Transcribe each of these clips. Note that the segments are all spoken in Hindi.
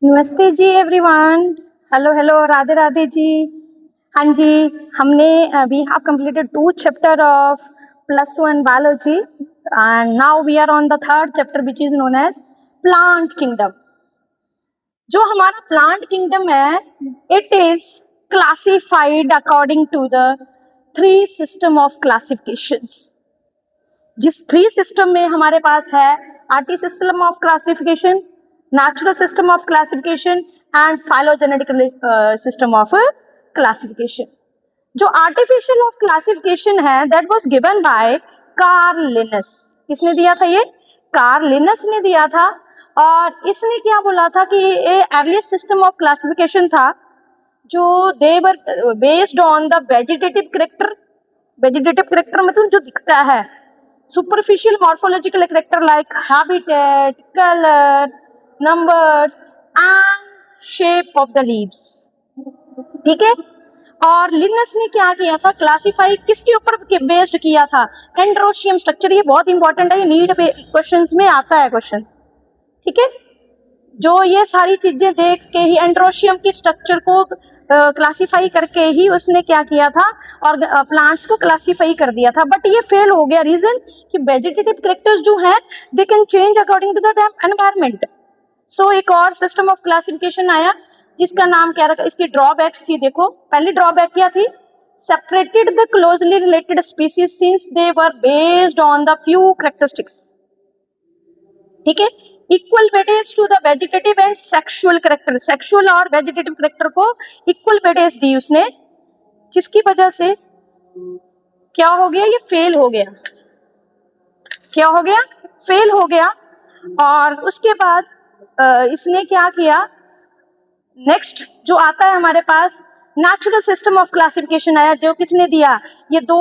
नमस्ते जी everyone. Hello hello, Radhe Radhe ji. हाँ जी, हमने we have completed 2 chapter of +1 biology and now we are on the third chapter which is known as plant kingdom. जो हमारा प्लांट किंगडम है, it is classified according to the 3 system of classifications. जिस 3 सिस्टम में हमारे पास है arty system of classification, natural system of classification and phylogenetic system of classification. जो आर्टिफिशियल ऑफ क्लासिफिकेशन है that was given by Carl Linnaeus. किसने दिया था? ये कार्ल लिनस ने दिया था। और इसने क्या बोला था कि ये अर्लीस्ट सिस्टम ऑफ क्लासिफिकेशन था जो they were based on the vegetative character. Vegetative character मतलब जो दिखता है, superficial morphological character like habitat, color, numbers and shape of the leaves। ठीक है। और लिनस ने क्या किया था? क्लासिफाई किसके ऊपर बेस्ड किया था? Androecium structure. ये बहुत इंपॉर्टेंट है, ये नीड क्वेश्चंस में आता है क्वेश्चन। ठीक है। जो ये सारी चीजें देख के ही एंड्रोशियम की स्ट्रक्चर को क्लासिफाई करके ही उसने क्या किया था और प्लांट्स को क्लासिफाई कर दिया था। बट ये फेल हो गया। रीजन कि वेजिटेटिव कैरेक्टर्स जो हैं they can change according to the environment. So एक और सिस्टम ऑफ क्लासिफिकेशन आया जिसका नाम क्या रखा? इसकी ड्रॉबैक्स थी। देखो, पहली ड्रॉबैक क्या थी? Separated the closely related species since they were based on the few characteristics. ठीक है। Equal weightage to the vegetative and sexual character. Sexual और वेजिटेटिव करेक्टर को इक्वल वेटेज दी उसने, जिसकी वजह से क्या हो गया? ये फेल हो गया। क्या हो गया? फेल हो गया। और उसके बाद इसने क्या किया? नेक्स्ट जो आता है हमारे पास नेचुरल सिस्टम ऑफ क्लासिफिकेशन आया, जो किसने दिया? ये 2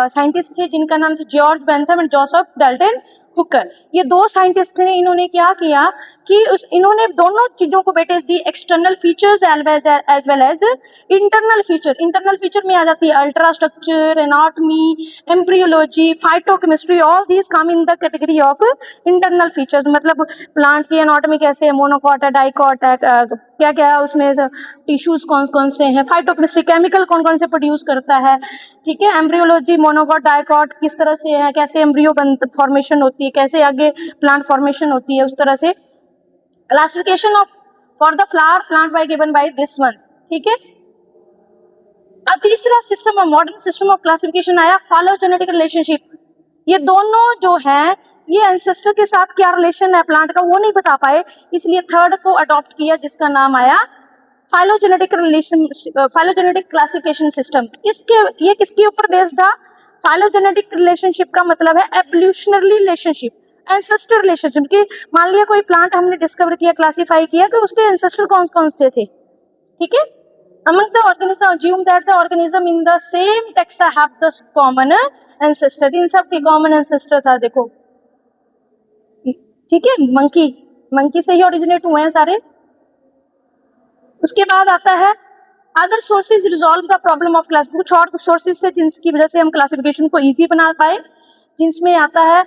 साइंटिस्ट थे जिनका नाम था George Bentham and Joseph Dalton Hooker. ये 2 साइंटिस्ट थे। इन्होंने क्या किया कि इन्होंने दोनों चीजों को वेटेज दी, external features as well as internal feature. Internal feature में आ जाती है ultra structure, anatomy, embryology, phytochemistry. All these come in the category of internal features. मतलब प्लांट की एनाटॉमी कैसे है, मोनोकॉट है, डाइकॉट है, क्या क्या है उसमें, टिश्यूज कौन कौन से हैं, फाइटोकेमिस्ट्री केमिकल कौन कौन से प्रोड्यूस करता है। ठीक है। एम्ब्रियोलॉजी, मोनोकॉट, डाइकॉट किस तरह से है, कैसे एम्ब्रियो फॉर्मेशन होती है, कैसे आगे प्लांट फॉर्मेशन होती है, उस तरह से classification of for the flower plant by given by this one. ठीक है। अब तीसरा system of modern system of classification आया फाइलोजेनेटिक रिलेशनशिप। ये दोनों जो हैं ये एंसेस्टर के साथ क्या रिलेशन है प्लांट का वो नहीं बता पाए, इसलिए थर्ड को अडॉप्ट किया जिसका नाम आया phylogenetic relation, phylogenetic classification system. इसके ये किसके ऊपर बेस्ड था? फाइलोजेनेटिक रिलेशनशिप का मतलब है एवोल्यूशनरी रिलेशनशिप, एंसेस्टर रिलेशनशिप। कि मान लिया कोई प्लांट हमने डिस्कवर किया, क्लासिफाई किया, तो उसके एंसेस्टर कौन कौन से थे। ठीक है। among the organism assume that the organism in the same taxa have the common ancestor। इन सब के कॉमन एंसेस्टर था। देखो, ठीक है, मंकी, मंकी से ही ओरिजिनेट हुए हैं सारे। उसके बाद आता है other sources resolve the problem of class. कुछ और सोर्सेज थे जिनकी वजह से हम क्लासिफिकेशन को इजी बना पाए, जिसमें आता है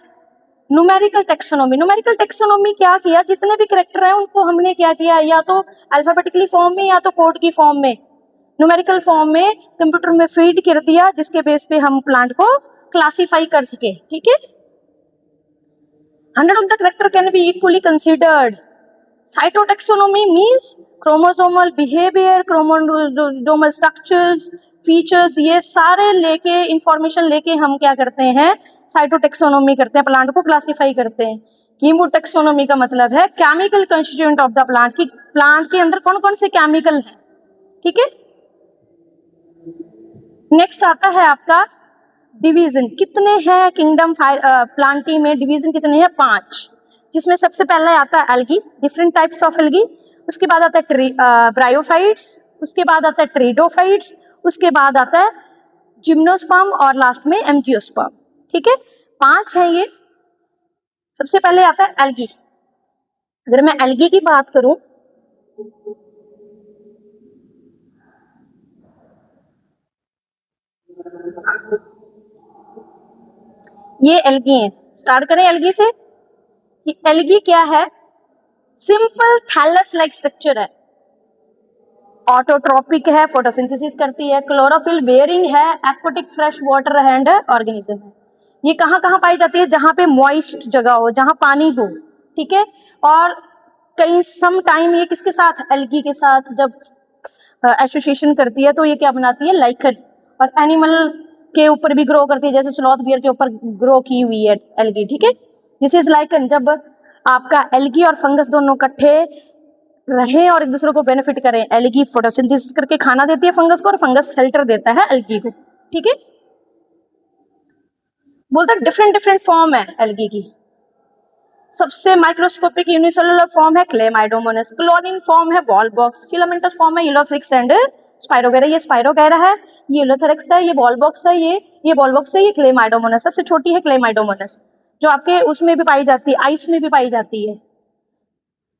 न्यूमेरिकल टेक्सोनोमी। न्यूमेरिकल टेक्सोनोमी क्या किया? जितने भी कैरेक्टर हैं उनको हमने क्या किया, या तो अल्फाबेटिकली फॉर्म में या तो कोड की फॉर्म में, न्यूमेरिकल फॉर्म में कंप्यूटर में फीड कर दिया, जिसके बेस पे हम प्लांट को क्लासिफाई कर सके। ठीक है। 100 of the character can be equally considered। Cytotaxonomy means chromosomal behaviour, chromosomal structures, features, ये सारे लेके इंफॉर्मेशन लेके हम क्या करते हैं? साइटोटेक्सोनोमी करते हैं, प्लांट को क्लासिफाई करते हैं। कीमोटेक्सोनोमी का मतलब है chemical constituent of the plant, की प्लांट के अंदर कौन कौन से केमिकल हैं। ठीक है। नेक्स्ट आता है आपका डिवीजन। कितने हैं किंगडम प्लांटी में? डिवीजन कितने हैं? 5। जिसमें सबसे पहले आता है algae, different types of algae. उसके बाद आता है ब्रायोफाइट्स, उसके बाद आता है ट्रेडोफाइट्स, उसके बाद आता है जिम्नोस्पर्म और लास्ट में एंजियोस्पर्म। ठीक है। 5 हैं ये। सबसे पहले आता है एल्गी। अगर मैं एल्गी की बात करूं, ये एल्गी है। स्टार्ट करें एल्गी से कि एल्गी क्या है? सिंपल थैलस लाइक स्ट्रक्चर है, ऑटोट्रॉपिक है, फोटोसिंथेसिस करती है, क्लोरोफिल बेयरिंग है, aquatic fresh water and organism है। ये कहाँ कहाँ पाई जाती है? जहाँ पे मॉइस्ट जगह हो, जहाँ पानी हो, ठीक है। और कहीं सम टाइम ये किसके साथ, एल्गी के साथ जब एसोसिएशन करती है तो ये क्या बनाती है, लाइकन। और एनिमल के ऊपर भी ग्रो करती है, जैसे स्लॉथ बियर के ऊपर ग्रो की हुई है एल्गी, ठीक है। This is lichen. जब आपका एल्गी और फंगस दोनों इकट्ठे रहें और एक दूसरे को बेनिफिट करें, एल्गी फोटोसिंथेसिस करके खाना देती है फंगस को और फंगस शेल्टर देता है एल्गी को, ठीक है। बोलते हैं डिफरेंट डिफरेंट फॉर्म है एल्गी की। सबसे माइक्रोस्कोपिक यूनिसेलुलर फॉर्म है क्लेमाइडोमोनास, क्लोरीन फॉर्म है बॉल बॉक्स, फिलामेंटस फॉर्म है यूलोथेरिक्स एंड स्पाइरोगैरा। ये स्पाइरोगैरा है, ये यूलोथेरिक्स है, ये बॉल बॉक्स है, ये बॉल बॉक्स है, ये क्लेमाइडोमोनास। सबसे छोटी है क्लेमाइडोमोनास, जो आपके उसमें भी पाई जाती है, आइस में भी पाई जाती है,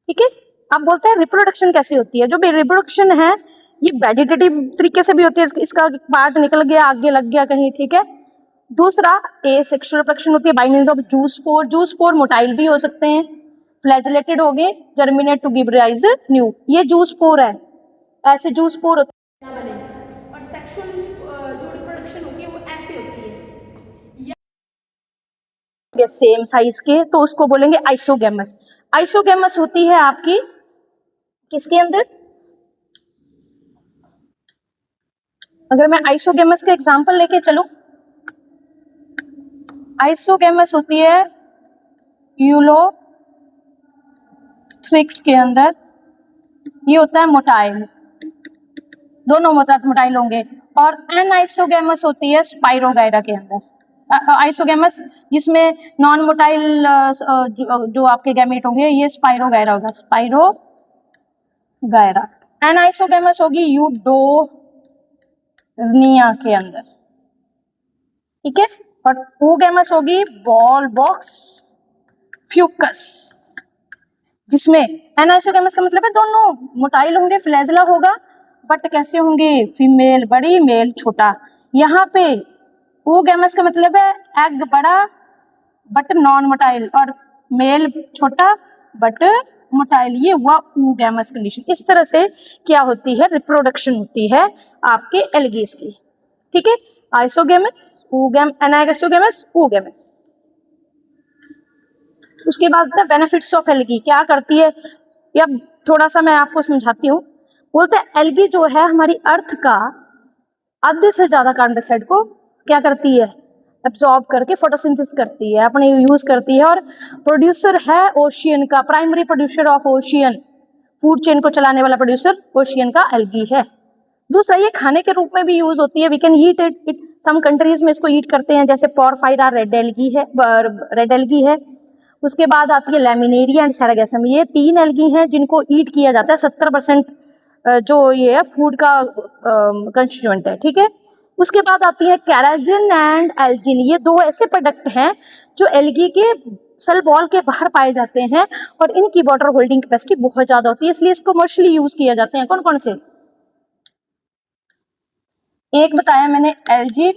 ठीक है। आप बोलते हैं रिप्रोडक्शन कैसे होती है? जो रिप्रोडक्शन है ये वेजिटेटिव तरीके से भी होती है, इसका पार्ट निकल गया, आगे लग गया कहीं, ठीक है। दूसरा एसेक्सुअल रिप्रोडक्शन होती है by means of zoospore. Zoospore motile भी हो सकते हैं, फ्लैजिलेटेड हो गए, germinate to give rise new. ये जूस स्पोर है, ऐसे जूस स्पोर होते हैं। और सेक्सुअल जो रिप्रोडक्शन होती है वो ऐसे होती है, सेम साइज के, तो उसको बोलेंगे आइसोगैमस। आइसोगैमस होती है आपकी किसके अंदर? अगर मैं आइसोगैमस का एग्जांपल लेके चलूं, आइसोगैमस होती है यूलोथ्रिक्स के अंदर, ये होता है मोटाइल, दोनों मोटाइल होंगे। और एनाइसोगैमस होती है स्पाइरोगायरा के अंदर। आइसोगैमस जिसमें नॉन मोटाइल जो आपके गैमेट होंगे, ये स्पाइरोगायरा होगा, स्पाइरोगायरा। एनाइसोगैमस होगी यूडोर्निया के अंदर, ठीक है। और ओगैमस होगी बॉल बॉक्स फ्यूकस, जिसमें एनाइसोगैमस का मतलब है दोनों मोटाइल होंगे, फ्लैजला होगा, बट कैसे होंगे? फीमेल बड़ी, मेल छोटा। यहाँ पे ओगैमस का मतलब है एग बड़ा बट नॉन मोटाइल, और मेल छोटा बट मोटाइल, ये हुआ ओगैमस कंडीशन। इस तरह से क्या होती है? रिप्रोडक्शन होती है आपके एल्गीज की, ठीक है। Isogamous, anisogamous, oogamous. उसके बाद बेनिफिट्स ऑफ एल्गी क्या करती है, या थोड़ा सा मैं आपको समझाती हूँ। बोलते हैं एल्गी जो है हमारी अर्थ का आधे से ज्यादा कार्बन डाइऑक्साइड को क्या करती है? एब्जॉर्ब करके फोटोसिंथेसिस करती है, अपने यूज करती है, और प्रोड्यूसर है ओशियन का, primary producer of ocean, food chain को चलाने वाला प्रोड्यूसर ओशियन का एल्गी है। दूसरा, ये खाने के रूप में भी यूज होती है, we can eat it. Some countries में इसको ईट करते हैं, जैसे पोरफायरा रेड एल्गी है। उसके बाद आती है लैमिनेरिया एंड सेरागैसम। ये 3 एल्गी हैं जिनको ईट किया जाता है। 70% जो ये है फूड का कंस्टिट्यूएंट है, ठीक है। उसके बाद आती है कैराजिन एंड एल्जिन। ये 2 ऐसे प्रोडक्ट हैं जो एल्गी के सेल वॉल के बाहर पाए जाते हैं, और इनकी वाटर होल्डिंग कैपेसिटी बहुत ज्यादा होती है, इसलिए इसको कमर्शियली यूज किया जाते हैं। कौन कौन से? एक बताया मैंने एल्जिन,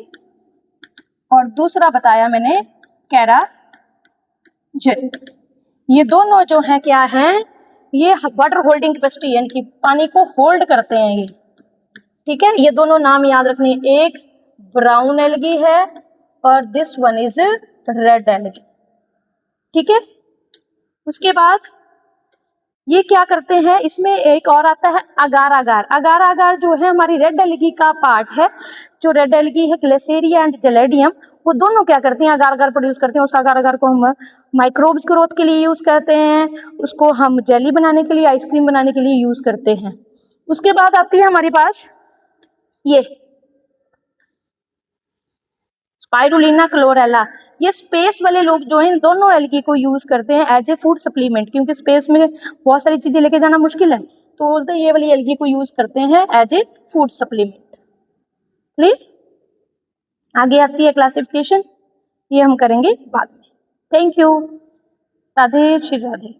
और दूसरा बताया मैंने कैराजिन। ये दोनों जो हैं क्या हैं? ये वाटर होल्डिंग कैपेसिटी, यानी कि पानी को होल्ड करते हैं ये, ठीक है। ये दोनों नाम याद रखने, एक ब्राउन एल्गी है और this one is red algae, ठीक है। उसके बाद ये क्या करते हैं, इसमें एक और आता है अगार अगार। अगार अगार जो है हमारी रेड एल्गी का पार्ट है। जो रेड एल्गी है ग्लेसेरिया एंड जेलेडियम, वो दोनों क्या करती हैं? अगार अगार प्रोड्यूस करते हैं। उस अगार अगार को हम माइक्रोब्स ग्रोथ के लिए यूज करते हैं, उसको हम जेली बनाने के लिए, आइसक्रीम बनाने के लिए यूज करते हैं। उसके बाद आती है हमारे पास ये स्पाइरुलिना क्लोरेला। ये स्पेस वाले लोग जो हैं इन दोनों एल्गी को यूज करते हैं एज ए फूड सप्लीमेंट, क्योंकि स्पेस में बहुत सारी चीजें लेके जाना मुश्किल है, तो बोलते हैं ये वाली एल्गी को यूज करते हैं as a food supplement. Clear? आगे आती है क्लासिफिकेशन, ये हम करेंगे बाद में। Thank you. राधे श्री राधे।